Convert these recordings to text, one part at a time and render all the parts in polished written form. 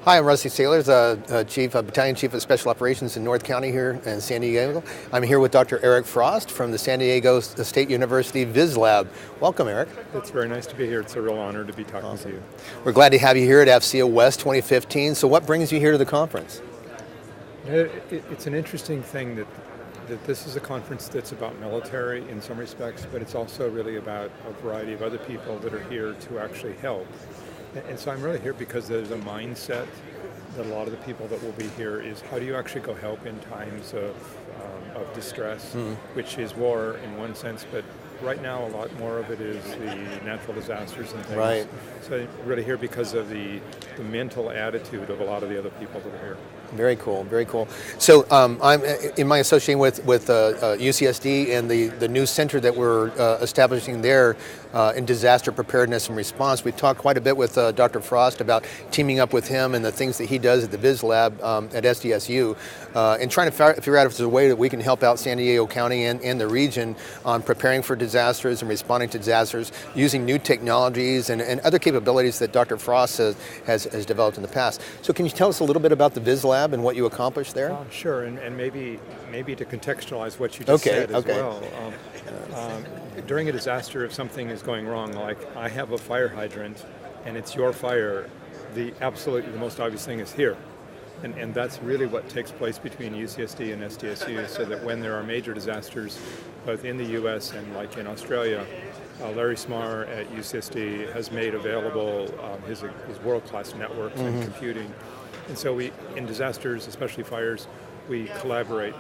Hi, I'm Rusty Sailors, Battalion Chief of Special Operations in North County here in San Diego. I'm here with Dr. Eric Frost from the San Diego State University Viz Lab. Welcome, Eric. It's very nice to be here. It's a real honor to be talking to you. We're glad to have you here at FCO West 2015. So what brings you here to the conference? It's an interesting thing that this is a conference that's about military in some respects, but it's also really about a variety of other people that are here to actually help. And so I'm really here because there's a mindset that a lot of the people that will be here is how do you actually go help in times of distress, which is war in one sense, but right now a lot more of it is the natural disasters and things. Right. So I'm really here because of the mental attitude of a lot of the other people that are here. Very cool, very cool. So I'm in my association with UCSD and the new center that we're establishing there in disaster preparedness and response. We've talked quite a bit with Dr. Frost about teaming up with him and the things that he does at the Viz Lab at SDSU and trying to figure out if there's a way that we can help out San Diego County and the region on preparing for disasters and responding to disasters using new technologies and other capabilities that Dr. Frost has developed in the past. So can you tell us a little bit about the Viz Lab and what you accomplished there? Sure, and maybe to contextualize what you just said as well. During a disaster, if something is going wrong, like I have a fire hydrant and it's your fire, the most obvious thing is here. And that's really what takes place between UCSD and SDSU, so that when there are major disasters, both in the US and like in Australia, Larry Smar at UCSD has made available his world-class networks and computing. And so in disasters, especially fires, we collaborate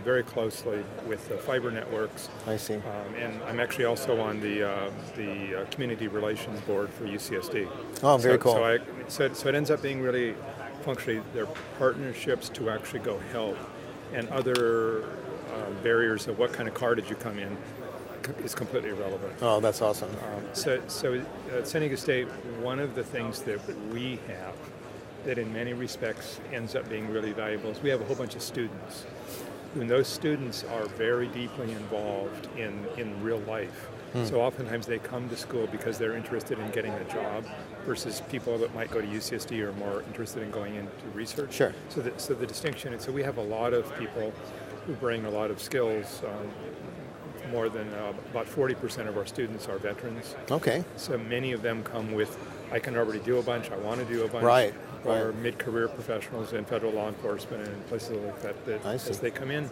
very closely with the fiber networks. I see. And I'm actually also on the community relations board for UCSD. Oh, very cool. So it ends up being really functionally they're partnerships to actually go help, and other barriers of what kind of car did you come in is completely irrelevant. Oh, that's awesome. So at San Diego State, one of the things that we have that in many respects ends up being really valuable is we have a whole bunch of students. And those students are very deeply involved in real life. So oftentimes they come to school because they're interested in getting a job versus people that might go to UCSD are more interested in going into research. Sure. So the distinction, and so we have a lot of people who bring a lot of skills. More than about 40% of our students are veterans. Okay. So many of them come with, I can already do a bunch, I want to do a bunch. Right. Or mid-career professionals in federal law enforcement and places like that as they come in,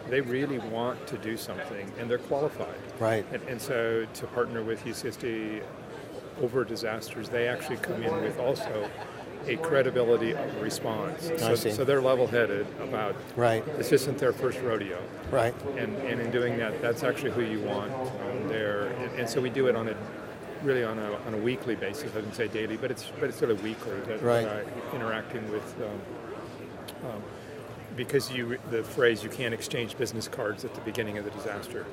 they really want to do something and they're qualified. Right. And so to partner with UCSD over disasters, they actually come in with also a credibility of response. So they're level-headed about this isn't their first rodeo. Right. And in doing that, that's actually who you want there. And so we do it on a weekly basis. I wouldn't say daily, but it's sort of weekly. Interacting with because the phrase "you can't exchange business cards at the beginning of the disaster"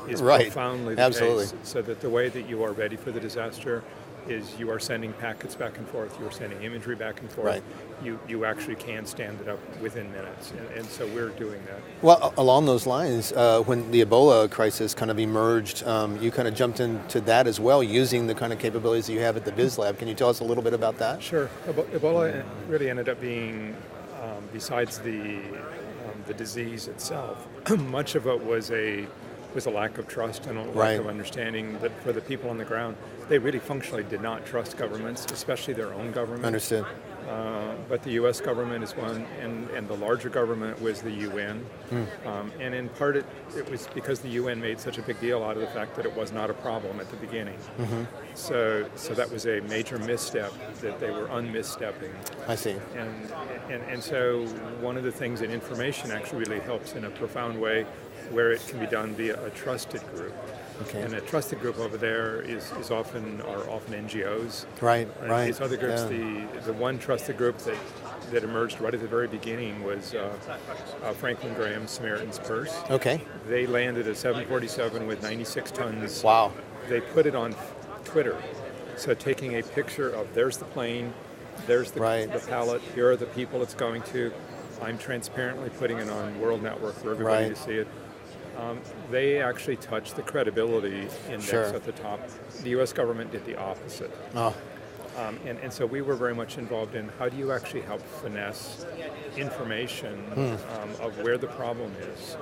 is profoundly the case. So that the way that you are ready for the disaster is you are sending packets back and forth, you are sending imagery back and forth, you actually can stand it up within minutes, and so we're doing that. Well, along those lines, when the Ebola crisis kind of emerged, you kind of jumped into that as well, using the kind of capabilities that you have at the Viz Lab. Can you tell us a little bit about that? Sure. Ebola really ended up being, besides the disease itself, much of it was a lack of trust and a lack of understanding that for the people on the ground, they really functionally did not trust governments, especially their own government. Understood. But the U.S. government is one, and the larger government was the UN. And in part, it was because the UN made such a big deal out of the fact that it was not a problem at the beginning. So that was a major misstep that they were unmisstepping. I see. And so one of the things in information actually really helps in a profound way, where it can be done via a trusted group. Okay. And a trusted group over there are often NGOs. Right. These other groups, the one trusted group that emerged right at the very beginning was Franklin Graham's Samaritan's Purse. Okay. They landed a 747 with 96 tons. Wow. They put it on Twitter. So taking a picture of there's the plane, there's the pallet, here are the people it's going to. I'm transparently putting it on World Network for everybody to see it. They actually touched the credibility index at the top. The U.S. government did the opposite. And so we were very much involved in how do you actually help finesse information of where the problem is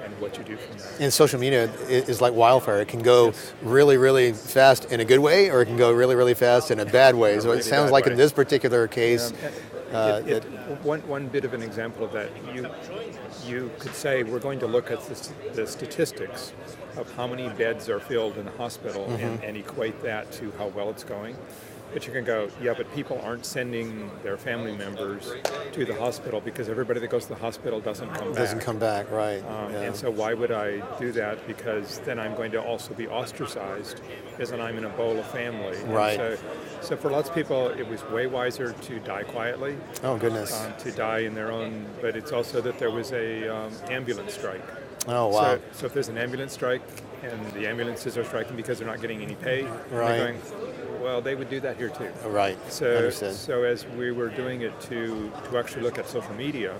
and what you do from there. And social media is like wildfire. It can go really, really fast in a good way, or it can go really, really fast in a bad way. So it sounds like in this particular case... One bit of an example of that, you could say we're going to look at the statistics of how many beds are filled in a hospital and equate that to how well it's going. But you can go, yeah, but people aren't sending their family members to the hospital because everybody that goes to the hospital doesn't come back. Right. And so why would I do that? Because then I'm going to also be ostracized as I'm in a bowl of family. Right. So for lots of people, it was way wiser to die quietly. Oh, goodness. To die in their own, but it's also that there was a ambulance strike. Oh, wow. So if there's an ambulance strike and the ambulances are striking because they're not getting any pay, right. they're going, well, they would do that here too. Right. So as we were doing it to actually look at social media,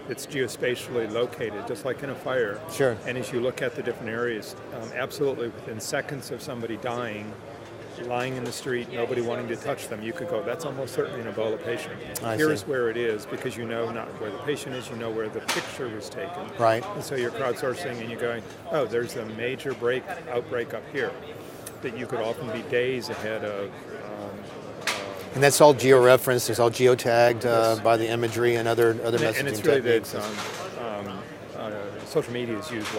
it's geospatially located, just like in a fire. Sure. And as you look at the different areas, absolutely within seconds of somebody dying, lying in the street, nobody wanting to touch them, you could go, that's almost certainly an Ebola patient. Here's where it is, because you know not where the patient is, you know where the picture was taken. Right. And so you're crowdsourcing and you're going, oh, there's a major outbreak up here, that you could often be days ahead of. And that's all geo-referenced, it's all geotagged by the imagery and other messaging and it's really techniques. Social media is used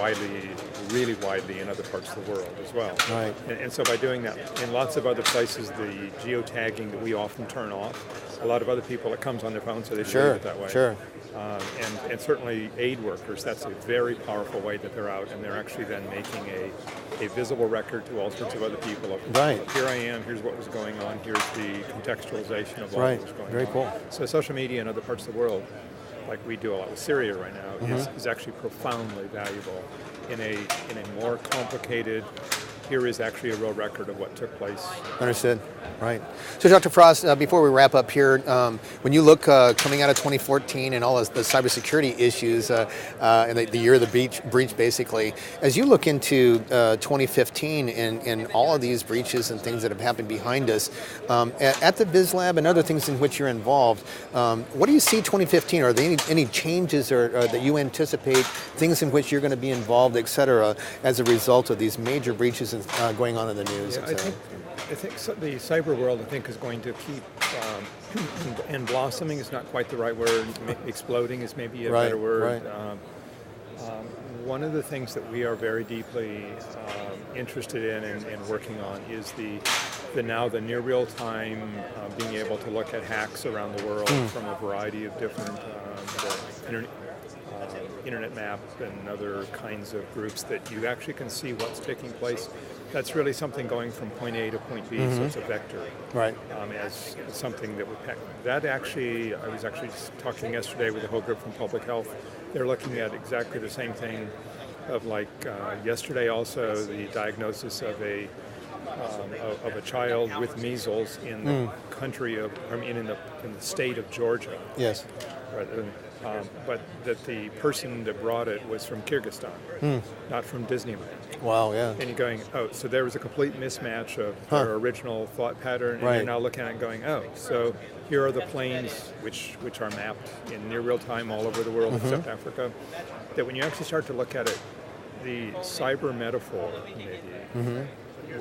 really widely in other parts of the world as well. Right. And so by doing that, in lots of other places, the geotagging that we often turn off, a lot of other people, it comes on their phone, so they do it that way. Sure. And certainly aid workers, that's a very powerful way that they're out, and they're actually then making a visible record to all sorts of other people. Right. Here I am, here's what was going on, here's the contextualization of what was going on. Very cool. So social media in other parts of the world, like we do a lot with Syria right now, is actually profoundly valuable in a more complicated, here is actually a real record of what took place. Understood. Right. So Dr. Frost, before we wrap up here, when you look coming out of 2014 and all the cybersecurity issues and the year of the breach basically, as you look into 2015 and all of these breaches and things that have happened behind us, at the Biz Lab and other things in which you're involved, what do you see 2015? Are there any changes or that you anticipate, things in which you're going to be involved, et cetera, as a result of these major breaches going on in the news? Yeah, I think the cyber world, I think, is going to keep, and blossoming is not quite the right word, exploding is maybe a better word. Right. One of the things that we are very deeply interested in and working on is the near real time being able to look at hacks around the world from a variety of different internet map and other kinds of groups that you actually can see what's taking place. That's really something going from point A to point B, so it's a vector. Right. As something that would that actually, I was actually talking yesterday with a whole group from public health. They're looking at exactly the same thing of yesterday also the diagnosis of a child with measles in the country of, in the state of Georgia. Yes. But that the person that brought it was from Kyrgyzstan, not from Disneyland. Wow, yeah. And you're going, oh, so there was a complete mismatch of their original thought pattern, and you're now looking at it and going, oh, so here are the planes which are mapped in near real time all over the world except Africa. That when you actually start to look at it, the cyber metaphor, maybe,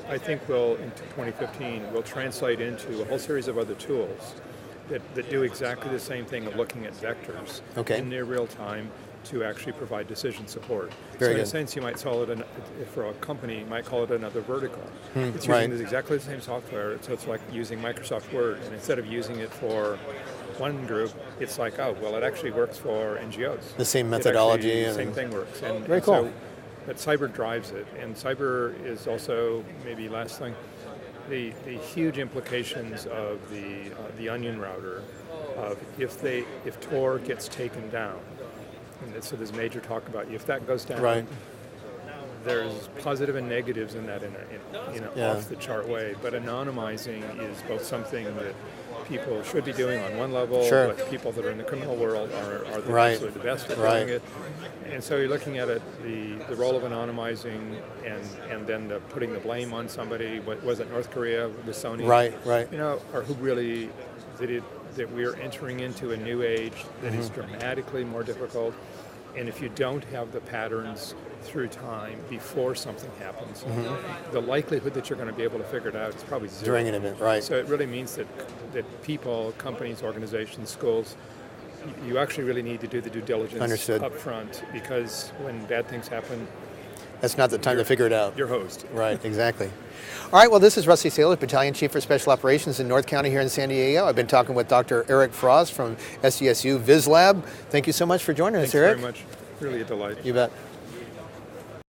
I think will, in 2015, will translate into a whole series of other tools that do exactly the same thing of looking at vectors in near real time to actually provide decision support. So in a sense, you might call it, for a company, you might call it another vertical. It's using exactly the same software, so it's like using Microsoft Word, and instead of using it for one group, it's like, oh, well, it actually works for NGOs. The same methodology. The same thing works. And very cool. So, but cyber drives it, and cyber is also, maybe last thing, the huge implications of the onion router, of if Tor gets taken down, and so there's major talk about if that goes down, there's positive and negatives in that off the chart way. But anonymizing is both something that people should be doing on one level, but people that are in the criminal world are absolutely the best at doing it. And so you're looking at it, the role of anonymizing and then putting the blame on somebody. What was it, North Korea with Sony? Right. Or who really that we're entering into a new age that is dramatically more difficult. And if you don't have the patterns through time before something happens, the likelihood that you're going to be able to figure it out is probably zero. During an event, right. So it really means that people, companies, organizations, schools, you actually really need to do the due diligence up front, because when bad things happen, that's not the time to figure it out. Your host. Right, exactly. All right, well, this is Rusty Saylor, Battalion Chief for Special Operations in North County here in San Diego. I've been talking with Dr. Eric Frost from SDSU VizLab. Thank you so much for joining us, Eric. Thanks very much. Really a delight. You bet.